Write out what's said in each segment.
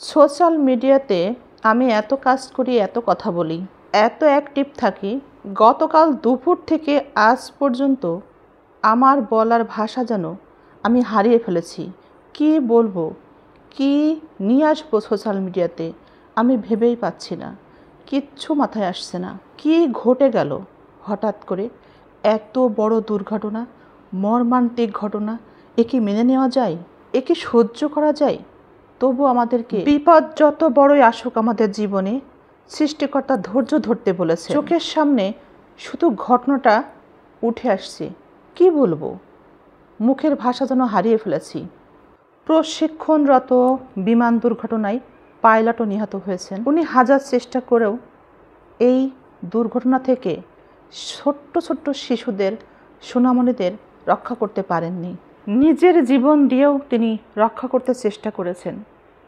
Social মিডিয়াতে আমি এত কাজ করি, এত কথা বলি, এত অ্যাক্টিভ থাকি, গতকাল দুপুর থেকে আজ পর্যন্ত আমার বলার ভাষা যেন আমি হারিয়ে ফেলেছি। কি বলবো, কি নিয়ে আসবো সোশ্যাল মিডিয়াতে আমি ভেবেই পাচ্ছি না, কিচ্ছু মাথায় আসছে না। কি ঘটে গেল হঠাৎ করে? এত বড় দুর্ঘটনা, মর্মান্তিক ঘটনা, এ কি মেনে নেওয়া যায়? এ কি সহ্য করা যায়? তবু আমাদেরকে বিপদ যত বড়ই আসুক আমাদের জীবনে, সৃষ্টিকর্তা ধৈর্য ধরতে বলেছে। চোখের সামনে শুধু ঘটনাটা উঠে আসছে, কি বলবো, মুখের ভাষা যেন হারিয়ে ফেলেছি। প্রশিক্ষণরত বিমান দুর্ঘটনায় পাইলটও নিহত হয়েছেন। উনি হাজার চেষ্টা করেও এই দুর্ঘটনা থেকে ছোট্ট ছোট্ট শিশুদের, সোনামণিদের রক্ষা করতে পারেননি। নিজের জীবন দিয়েও তিনি রক্ষা করতে চেষ্টা করেছেন,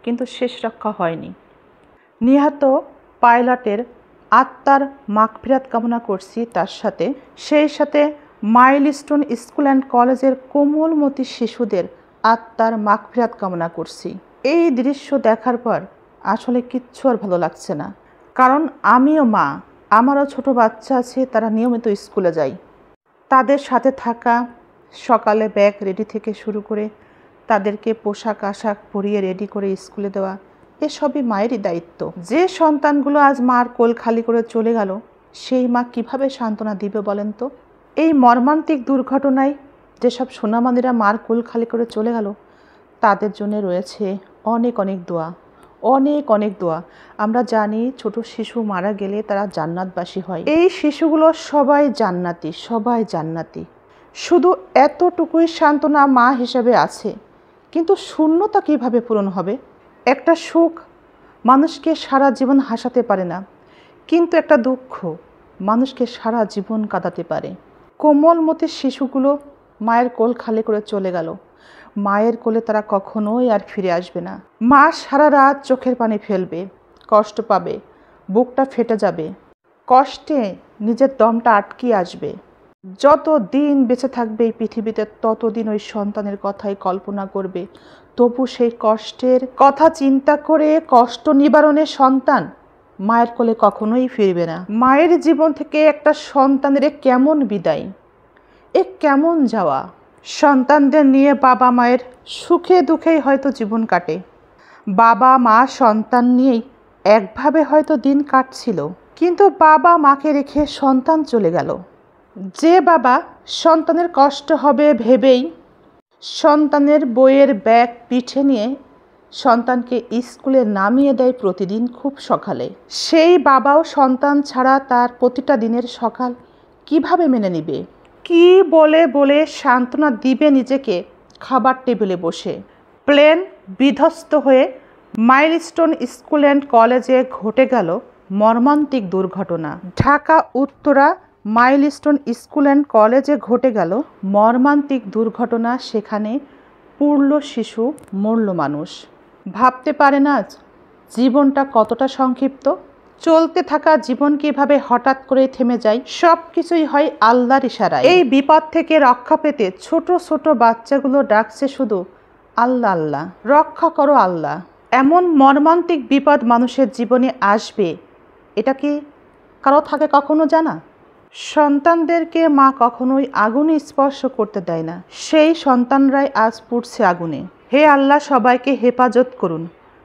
কিন্তু শেষ রক্ষা হয়নি। নিহত পাইলটের আত্মার মাগফিরাত কামনা করছি, তার সাথে সেই সাথে মাইলস্টোন স্কুল অ্যান্ড কলেজের কোমলমতি শিশুদের আত্মার মাগফিরাত কামনা করছি। এই দৃশ্য দেখার পর আসলে কিচ্ছু আর ভালো লাগছে না, কারণ আমিও মা, আমারও ছোট বাচ্চা আছে, তারা নিয়মিত স্কুলে যায়। তাদের সাথে থাকা, সকালে ব্যাগ রেডি থেকে শুরু করে তাদেরকে পোশাক আশাক পরিয়ে রেডি করে স্কুলে দেওয়া, এসবই মায়েরই দায়িত্ব। যে সন্তানগুলো আজ মার কোল খালি করে চলে গেল, সেই মা কিভাবে সান্ত্বনা দিবে বলেন তো? এই মর্মান্তিক দুর্ঘটনায় যেসব সোনামণিরা মার কোল খালি করে চলে গেল, তাদের জন্য রয়েছে অনেক অনেক দোয়া, অনেক অনেক দোয়া। আমরা জানি ছোট শিশু মারা গেলে তারা জান্নাতবাসী হয়। এই শিশুগুলো সবাই জান্নাতি, সবাই জান্নাতি। শুধু এতটুকুই সান্ত্বনা মা হিসেবে আছে, কিন্তু শূন্যতা কিভাবে পূরণ হবে? একটা সুখ মানুষকে সারা জীবন হাসাতে পারে না, কিন্তু একটা দুঃখ মানুষকে সারা জীবন কাঁদাতে পারে। কোমলমতি শিশুগুলো মায়ের কোল খালি করে চলে গেল, মায়ের কোলে তারা কখনোই আর ফিরে আসবে না। মা সারা রাত চোখের পানি ফেলবে, কষ্ট পাবে, বুকটা ফেটে যাবে, কষ্টে নিজের দমটা আটকে আসবে। যত দিন বেঁচে থাকবে এই পৃথিবীতে ততদিন ওই সন্তানের কথাই কল্পনা করবে। তবু সেই কষ্টের কথা চিন্তা করে কষ্ট নিবারণে সন্তান মায়ের কোলে কখনোই ফিরবে না। মায়ের জীবন থেকে একটা সন্তানের কেমন বিদায়, এ কেমন যাওয়া। সন্তানদের নিয়ে বাবা মায়ের সুখে দুঃখেই হয়তো জীবন কাটে, বাবা মা সন্তান নিয়েই একভাবে হয়তো দিন কাটছিল, কিন্তু বাবা মাকে রেখে সন্তান চলে গেল। যে বাবা সন্তানের কষ্ট হবে ভেবেই সন্তানের বইয়ের ব্যাগ পিঠে নিয়ে সন্তানকে স্কুলে নামিয়ে দেয় প্রতিদিন খুব সকালে, সেই বাবাও সন্তান ছাড়া তার প্রতিটা দিনের সকাল কিভাবে মেনে নেবে? কি বলে বলে সান্ত্বনা দিবে নিজেকে খাবার টেবিলে বসে? প্লেন বিধ্বস্ত হয়ে মাইলস্টোন স্কুল অ্যান্ড কলেজে ঘটে গেল মর্মান্তিক দুর্ঘটনা। Dhaka Uttara milestone school and কলেজে ঘটে গেল মর্মান্তিক দুর্ঘটনা। সেখানে পুরল শিশু, মরল মানুষ। ভাবতে পারে না জীবনটা কতটা সংক্ষিপ্ত। চলতে থাকা জীবন কিভাবে হঠাৎ করে থেমে যায়। সব কিছুই হয় আল্লাহর ইশারায়। এই বিপদ থেকে রক্ষা পেতে ছোট ছোট বাচ্চাগুলো ডাকছে শুধু আল্লাহ আল্লাহ, রক্ষা করো আল্লাহ। এমন মর্মান্তিক বিপদ মানুষের জীবনে আসবে, এটা কি কারো থাকে কখনো জানা? সন্তানদেরকে মা কখনোই আগুনে স্পর্শ করতে দেয় না, সেই সন্তানরাই আজ পুড়ছে আগুনে। হে আল্লাহ, সবাইকে হেফাজত করুন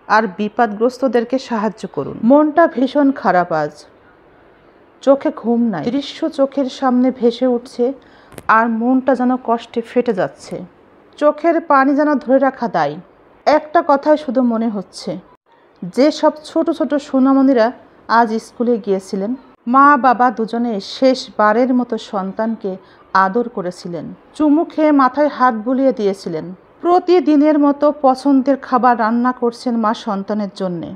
আর বিপদগ্রস্তদেরকে সাহায্য করুন। মনটা ভীষণ খারাপ আজ, চোখে ঘুম নাই, দৃশ্য চোখের সামনে ভেসে উঠছে আর মনটা যেন কষ্টে ফেটে যাচ্ছে। চোখের পানি যেন ধরে রাখা দায়। একটা কথাই শুধু মনে হচ্ছে, যে সব ছোট ছোট সোনামণিরা আজ স্কুলে গিয়েছিলেন, মা বাবা দুজনে শেষবারের মতো সন্তানকে আদর করেছিলেন, চুমু খেয়ে মাথায় হাত বুলিয়ে দিয়েছিলেন। প্রতিদিনের মতো পছন্দের খাবার রান্না করছেন মা সন্তানের জন্যে,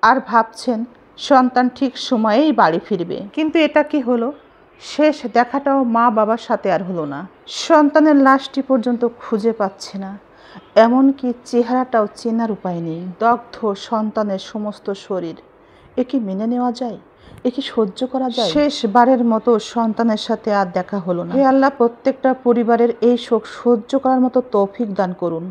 আর ভাবছেন সন্তান ঠিক সময়েই বাড়ি ফিরবে। কিন্তু এটা কি হলো? শেষ দেখাটাও মা বাবার সাথে আর হলো না। সন্তানের লাশটি পর্যন্ত খুঁজে পাচ্ছে না, এমনকি চেহারাটাও চেনার উপায় নেই। দগ্ধ সন্তানের সমস্ত শরীর। এ কি মেনে নেওয়া যায়? এ কি সহ্য করা যায়? শেষবারের মতো সন্তানের সাথে আর দেখা হলো না। হে আল্লাহ, প্রত্যেকটা পরিবারের এই শোক সহ্য করার মতো তৌফিক দান করুন।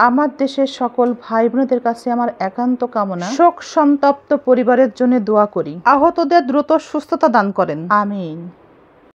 আমার দেশের সকল ভাই বোনেদের কাছে আমার একান্ত কামনা, শোক সন্তপ্ত পরিবারের জন্য দোয়া করি, আহতদের দ্রুত সুস্থতা দান করেন, আমিন।